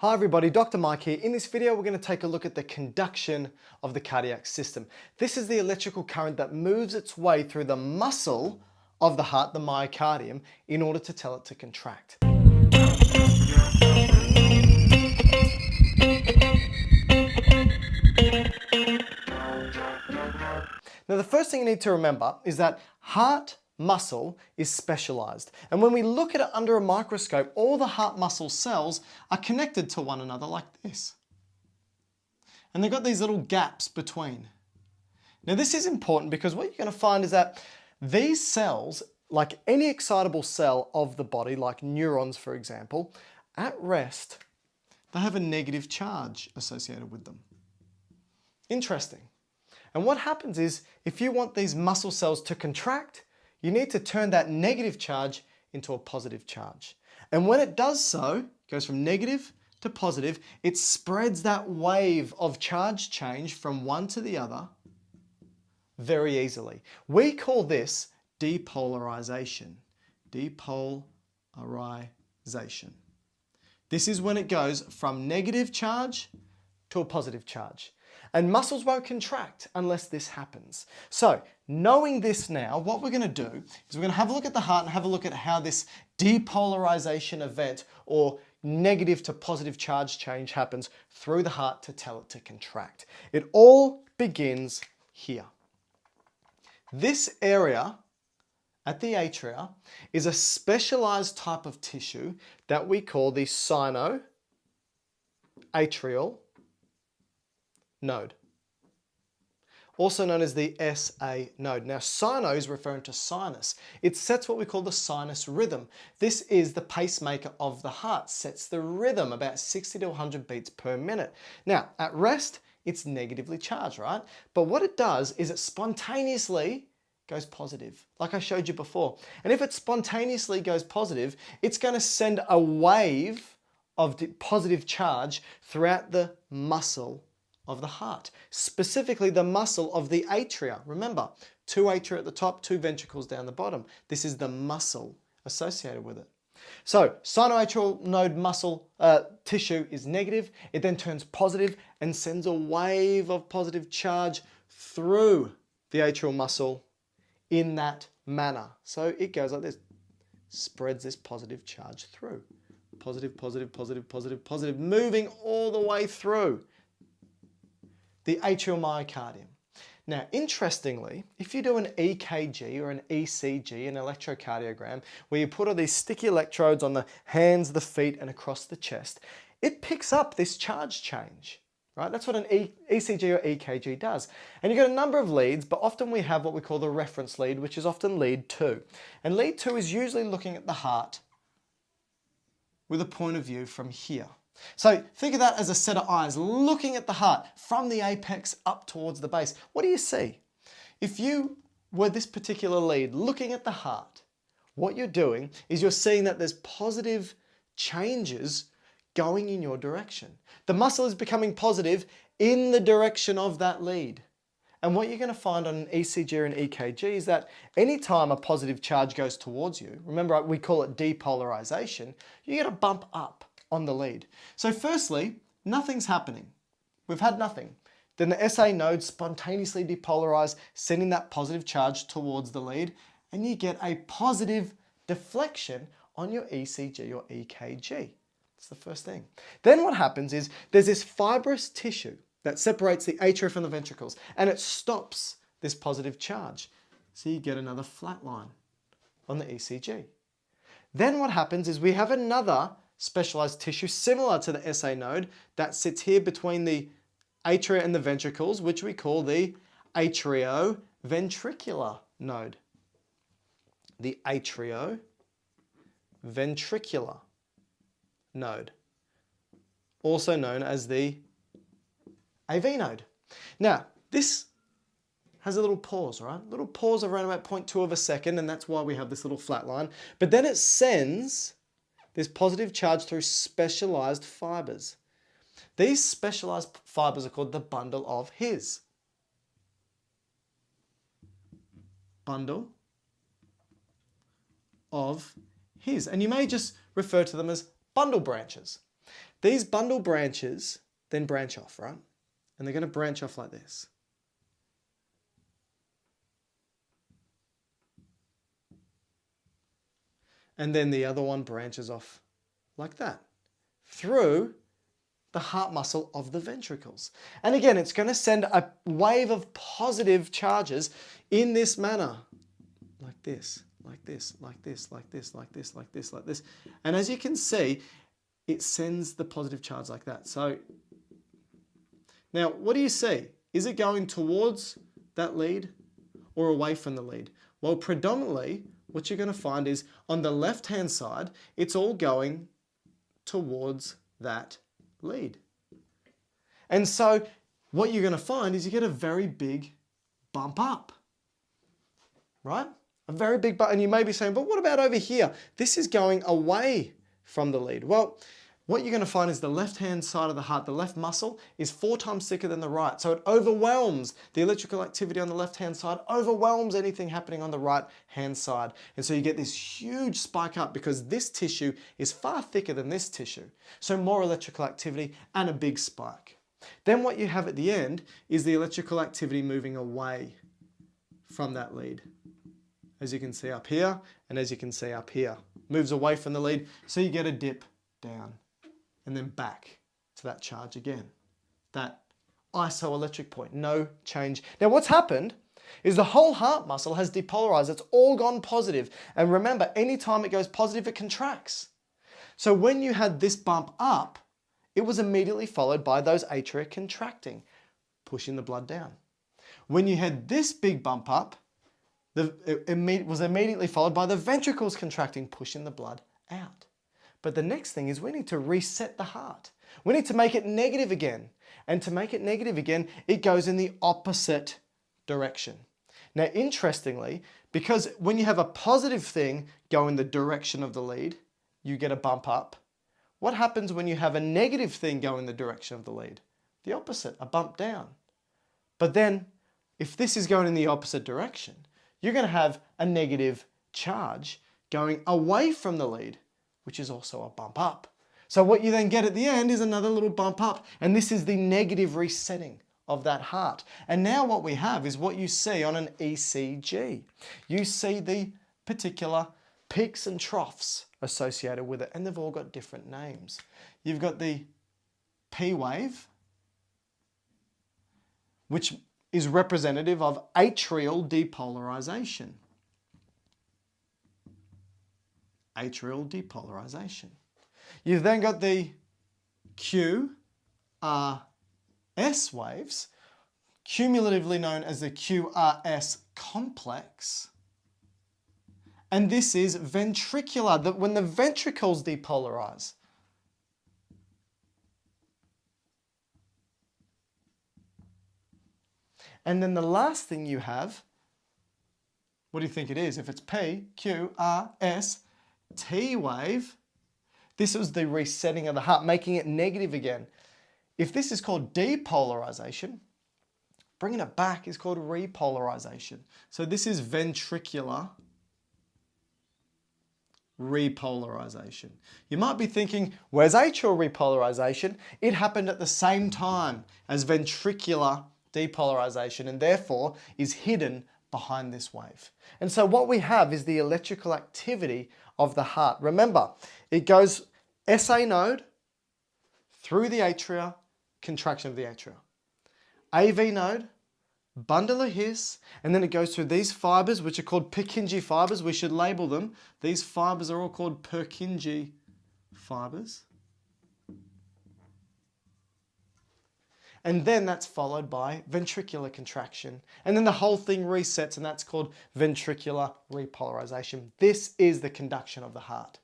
Hi everybody, Dr. Mike here. In this video, we're going to take a look at the conduction of the cardiac system. This is the electrical current that moves its way through the muscle of the heart, the myocardium, in order to tell it to contract. Now, the first thing you need to remember is that heart muscle is specialized. And when we look at it under a microscope, all the heart muscle cells are connected to one another like this. And they've got these little gaps between. Now, this is important because what you're going to find is that these cells, like any excitable cell of the body, like neurons, for example, at rest, they have a negative charge associated with them. Interesting. And what happens is, if you want these muscle cells to contract, you need to turn that negative charge into a positive charge. And when it does so, it goes from negative to positive, it spreads that wave of charge change from one to the other very easily. We call this depolarization. Depolarization. This is when it goes from negative charge to a positive charge. And muscles won't contract unless this happens. So, knowing this now, what we're going to do is we're going to have a look at the heart and have a look at how this depolarization event or negative to positive charge change happens through the heart to tell it to contract. It all begins here. This area at the atria is a specialized type of tissue that we call the sinoatrial node, also known as the SA node. Now, sino is referring to sinus. It sets what we call the sinus rhythm. This is the pacemaker of the heart, sets the rhythm about 60 to 100 beats per minute. Now, at rest, it's negatively charged, right? But what it does is it spontaneously goes positive, like I showed you before. And if it spontaneously goes positive, it's going to send a wave of positive charge throughout the muscle of the heart, specifically the muscle of the atria. Remember, two atria at the top, two ventricles down the bottom. This is the muscle associated with it. So, sinoatrial node muscle tissue is negative. It then turns positive and sends a wave of positive charge through the atrial muscle in that manner. So it goes like this, spreads this positive charge through. Positive, positive, positive, positive, positive, moving all the way through the atrial myocardium. Now, interestingly, if you do an EKG or an ECG, an electrocardiogram, where you put all these sticky electrodes on the hands, the feet, and across the chest, it picks up this charge change, right? That's what an ECG or EKG does. And you've got a number of leads, but often we have what we call the reference lead, which is often lead 2. And lead 2 is usually looking at the heart with a point of view from here. So think of that as a set of eyes looking at the heart from the apex up towards the base. What do you see? If you were this particular lead looking at the heart, what you're doing is you're seeing that there's positive changes going in your direction. The muscle is becoming positive in the direction of that lead. And what you're going to find on an ECG or an EKG is that anytime a positive charge goes towards you, remember we call it depolarization, you get a bump up on the lead. So firstly, nothing's happening. We've had nothing. Then the SA node spontaneously depolarize, sending that positive charge towards the lead, and you get a positive deflection on your ECG or EKG. That's the first thing. Then what happens is there's this fibrous tissue that separates the atria from the ventricles, and it stops this positive charge. So you get another flat line on the ECG. Then what happens is we have another specialized tissue similar to the SA node that sits here between the atria and the ventricles, which we call the atrioventricular node. The atrioventricular node, also known as the AV node. Now, this has a little pause, right? A little pause around about 0.2 of a second, and that's why we have this little flat line. But then it sends this positive charge through specialized fibers. These specialized fibers are called the bundle of His. Bundle of His. And you may just refer to them as bundle branches. These bundle branches then branch off, right? And they're going to branch off like this. And then the other one branches off like that through the heart muscle of the ventricles. And again, it's going to send a wave of positive charges in this manner, like this, like this, like this, like this, like this, like this, like this. And as you can see, it sends the positive charge like that. So now, what do you see? Is it going towards that lead or away from the lead? Well, predominantly, what you're going to find is on the left-hand side, it's all going towards that lead. And so what you're going to find is you get a very big bump up, right? A very big bump. And you may be saying, but what about over here? This is going away from the lead. Well, what you're going to find is the left-hand side of the heart, the left muscle, is 4 times thicker than the right. So it overwhelms the electrical activity on the left-hand side, overwhelms anything happening on the right-hand side. And so you get this huge spike up because this tissue is far thicker than this tissue. So more electrical activity and a big spike. Then what you have at the end is the electrical activity moving away from that lead. As you can see up here, and as you can see up here. Moves away from the lead, so you get a dip down. And then back to that charge again. That isoelectric point, no change. Now what's happened is the whole heart muscle has depolarized. It's all gone positive. And remember, anytime it goes positive, it contracts. So when you had this bump up, it was immediately followed by those atria contracting, pushing the blood down. When you had this big bump up, it was immediately followed by the ventricles contracting, pushing the blood out. But the next thing is we need to reset the heart. We need to make it negative again. And to make it negative again, it goes in the opposite direction. Now, interestingly, because when you have a positive thing go in the direction of the lead, you get a bump up. What happens when you have a negative thing go in the direction of the lead? The opposite, a bump down. But then, if this is going in the opposite direction, you're going to have a negative charge going away from the lead, which is also a bump up. So what you then get at the end is another little bump up, and this is the negative resetting of that heart. And now what we have is what you see on an ECG. You see the particular peaks and troughs associated with it, and they've all got different names. You've got the P wave, which is representative of atrial depolarization. Atrial depolarization. You've then got the QRS waves, cumulatively known as the QRS complex. And this is ventricular, when the ventricles depolarize. And then the last thing you have, what do you think it is? If it's P, Q, R, S, T wave, this is the resetting of the heart, making it negative again. If this is called depolarization, bringing it back is called repolarization. So this is ventricular repolarization. You might be thinking, where's atrial repolarization? It happened at the same time as ventricular depolarization and therefore is hidden behind this wave. And so what we have is the electrical activity of the heart. Remember, it goes SA node through the atria, contraction of the atria. AV node, bundle of His, and then it goes through these fibers, which are called Purkinje fibers. We should label them. These fibers are all called Purkinje fibers. And then that's followed by ventricular contraction. And then the whole thing resets, and that's called ventricular repolarization. This is the conduction of the heart.